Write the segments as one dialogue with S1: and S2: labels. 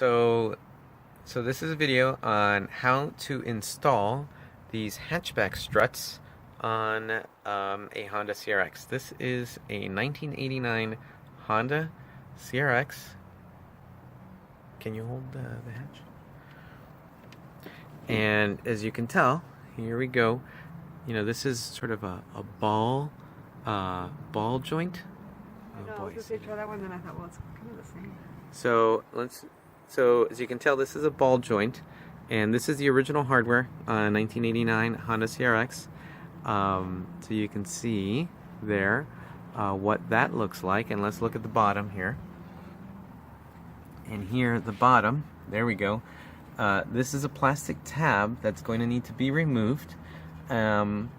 S1: So this is a video on how to install these hatchback struts on a Honda CRX. This is a 1989 Honda CRX. Can you hold the hatch? And as you can tell, here we go. You know, this is sort of a ball joint.
S2: I know, I was going to try that one, then I thought, well, it's kind of the same.
S1: So as you can tell, this is a ball joint, and this is the original hardware on 1989 Honda CRX. So you can see there what that looks like, and let's look at the bottom here. And here at the bottom, there we go. This is a plastic tab that's going to need to be removed. And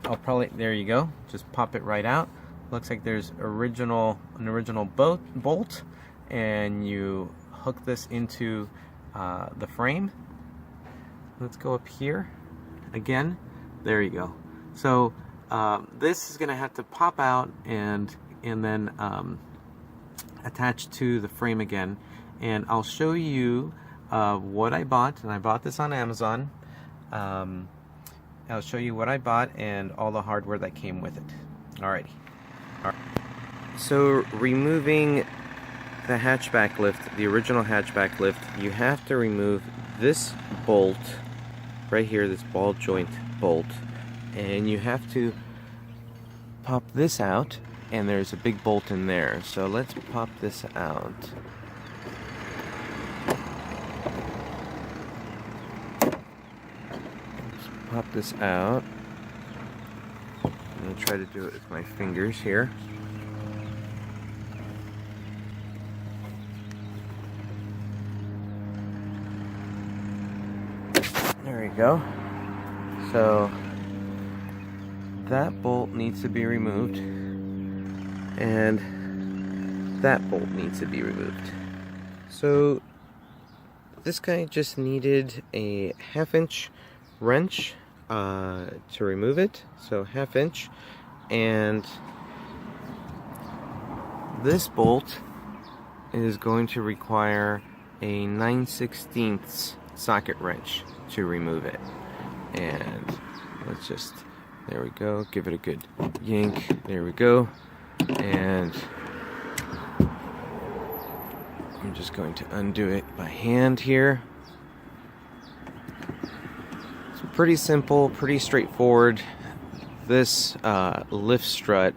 S1: I'll probably, there you go, just pop it right out. Looks like there's an original bolt, and you hook this into the frame. Let's go up here again. There you go. So this is gonna have to pop out and then attach to the frame again. And I'll show you what I bought, and I bought this on Amazon. I'll show you what I bought and all the hardware that came with it. Alrighty. So removing the hatchback lift, the original hatchback lift, you have to remove this bolt right here, this ball joint bolt, and you have to pop this out, and there's a big bolt in there. So let's pop this out. Pop this out. I'm going to try to do it with my fingers here. There we go. So that bolt needs to be removed, and that bolt needs to be removed. So this guy just needed a 1/2 inch wrench to remove it, so 1/2 inch, and this bolt is going to require a 9/16 socket wrench to remove it. And let's just, there we go, give it a good yank, there we go, and I'm just going to undo it by hand here. Pretty simple, pretty straightforward. This lift strut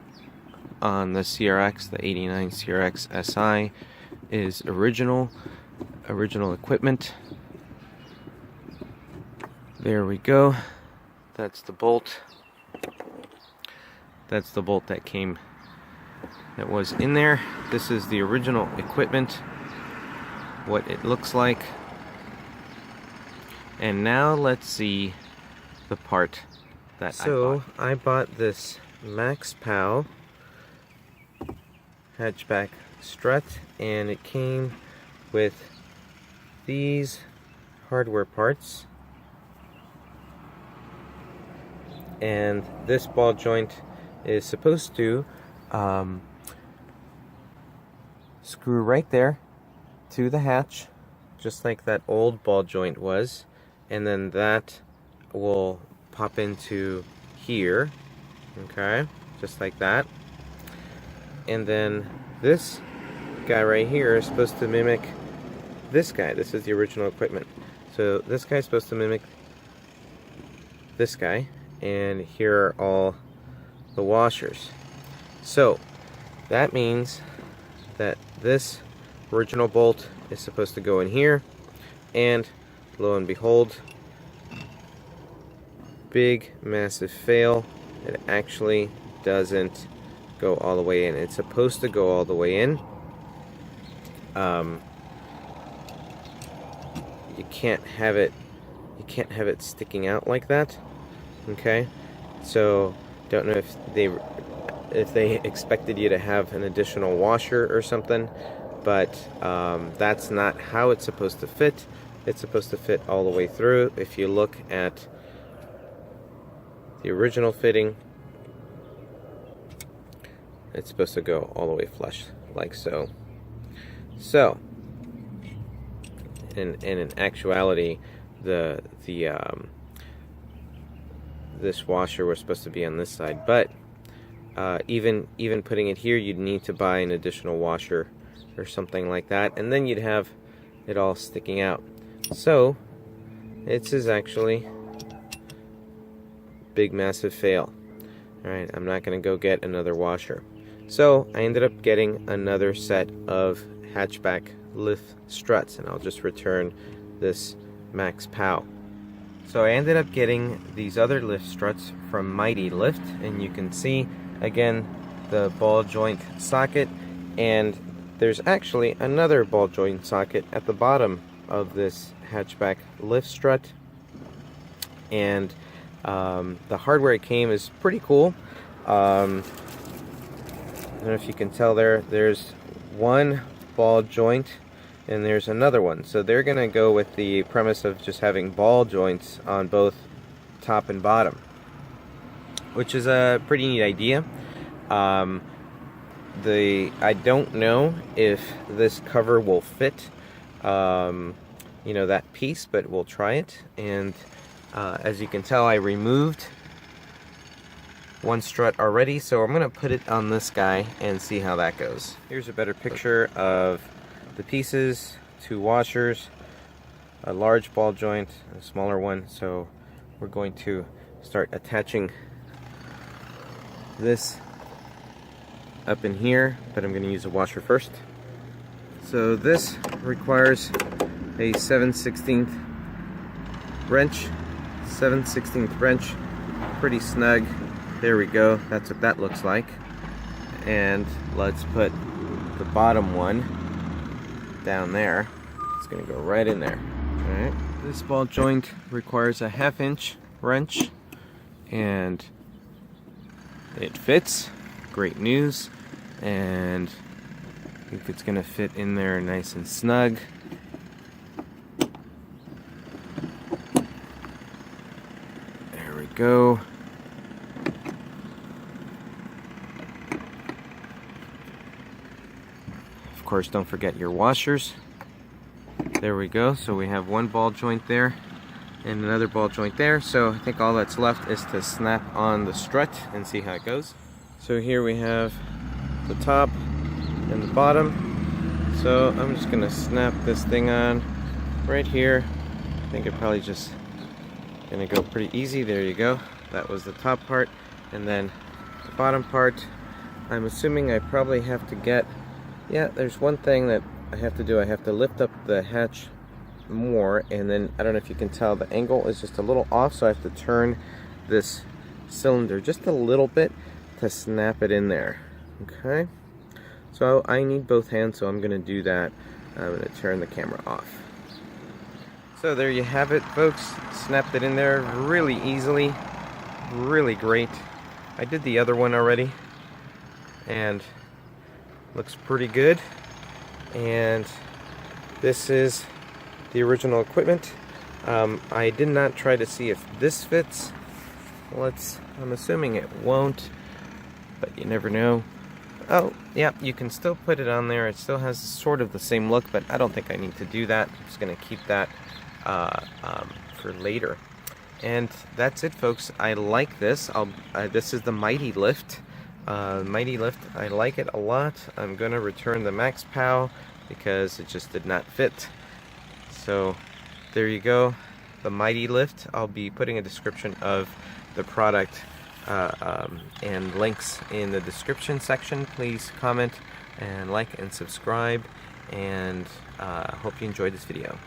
S1: on the CRX, the 89 CRX SI, is original equipment. There we go. That's the bolt. That's the bolt that was in there. This is the original equipment, what it looks like. And now let's see the part that I bought this Max Pow hatchback strut, and it came with these hardware parts. And this ball joint is supposed to screw right there to the hatch, just like that old ball joint was. And then that will pop into here, okay, just like that. And then this guy right here is supposed to mimic this guy. This is the original equipment. So this guy's supposed to mimic this guy, and here are all the washers. So that means that this original bolt is supposed to go in here, and lo and behold, big massive fail. It actually doesn't go all the way in. It's supposed to go all the way in. You can't have it sticking out like that. Okay, so don't know if they expected you to have an additional washer or something, but that's not how it's supposed to fit. It's supposed to fit all the way through. If you look at the original fitting, it's supposed to go all the way flush, like so. So and in actuality, this washer was supposed to be on this side, but even putting it here, you'd need to buy an additional washer or something like that, and then you'd have it all sticking out. So this is actually big massive fail. Alright, I'm not gonna go get another washer. So I ended up getting another set of hatchback lift struts, and I'll just return this Max Pow. So I ended up getting these other lift struts from Mighty Lift, and you can see again the ball joint socket, and there's actually another ball joint socket at the bottom of this hatchback lift strut, and the hardware it came is pretty cool. I don't know if you can tell there's one ball joint and there's another one, so they're gonna go with the premise of just having ball joints on both top and bottom, which is a pretty neat idea. I don't know if this cover will fit you know, that piece, but we'll try it. And as you can tell, I removed one strut already, so I'm gonna put it on this guy and see how that goes. Here's a better picture of the pieces: two washers, a large ball joint, a smaller one. So we're going to start attaching this up in here, but I'm going to use a washer first. So this requires a 7/16 wrench. 7/16 wrench, pretty snug. There we go, that's what that looks like. And let's put the bottom one down there. It's going to go right in there. Alright, this ball joint requires a 1/2 inch wrench, and it fits. Great news. And I think it's going to fit in there nice and snug. There we go. Of course, don't forget your washers. There we go. So we have one ball joint there and another ball joint there. So I think all that's left is to snap on the strut and see how it goes. So here we have the top and the bottom. So I'm just gonna snap this thing on right here. I think it probably just gonna go pretty easy. There you go. That was the top part, and then the bottom part. I'm assuming I probably have to get, yeah, there's one thing that I have to do. I have to lift up the hatch more, and then I don't know if you can tell, the angle is just a little off, so I have to turn this cylinder just a little bit to snap it in there. Okay, so I need both hands, so I'm gonna do that. I'm gonna turn the camera off. So there you have it, folks. Snapped it in there really easily. Really great. I did the other one already, and looks pretty good. And this is the original equipment. I did not try to see if this fits. I'm assuming it won't, but you never know. Oh, yeah, you can still put it on there. It still has sort of the same look, but I don't think I need to do that. I'm just going to keep that for later. And that's it, folks. I like this. This is the Mighty Lift. Mighty Lift, I like it a lot. I'm going to return the Max Pow because it just did not fit. So there you go, the Mighty Lift. I'll be putting a description of the product and links in the description section. Please comment and like and subscribe, and hope you enjoyed this video.